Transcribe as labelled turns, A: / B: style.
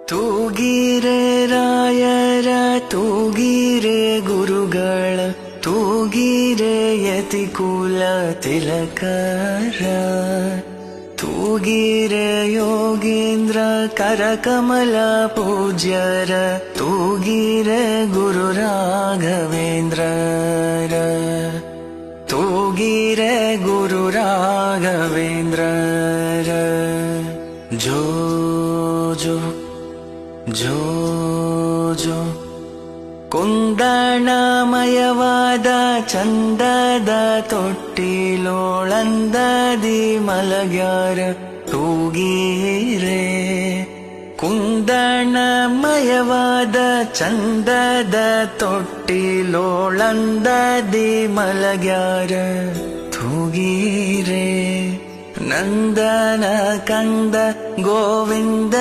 A: ತೂಗಿರೆ ರಾಯರ ತೂಗಿರೆ ಗುರುಗಳ ತೂಗಿರೆ ಯತಿಕುಲ ತಿಲಕರ ತೂಗಿರೆ ಯೋಗೀಂದ್ರ ಕರಕಮಲ ಪೂಜ್ಯರ ತೂಗಿರೆ ಗುರು ರಾಘವೇಂದ್ರರ ತೂಗಿರೆ ಗುರು ರಾಘವೇಂದ್ರರ ಜೋ ಜೋ ಜೋ ಜೋ ಕುಂದಣಮಯವಾದ ಚಂದದ ತೊಟ್ಟಿಲೋಳಂದದಿ ಮಲಗ್ಯಾರ ತೂಗೀರೆ ಕುಂದಣಮಯವಾದ ಚಂದದ ತೊಟ್ಟಿಲೋಳಂದದಿ ಮಲಗ್ಯಾರ ತೂಗೀರೆ ನಂದನ ಕಂದ ಗೋವಿಂದ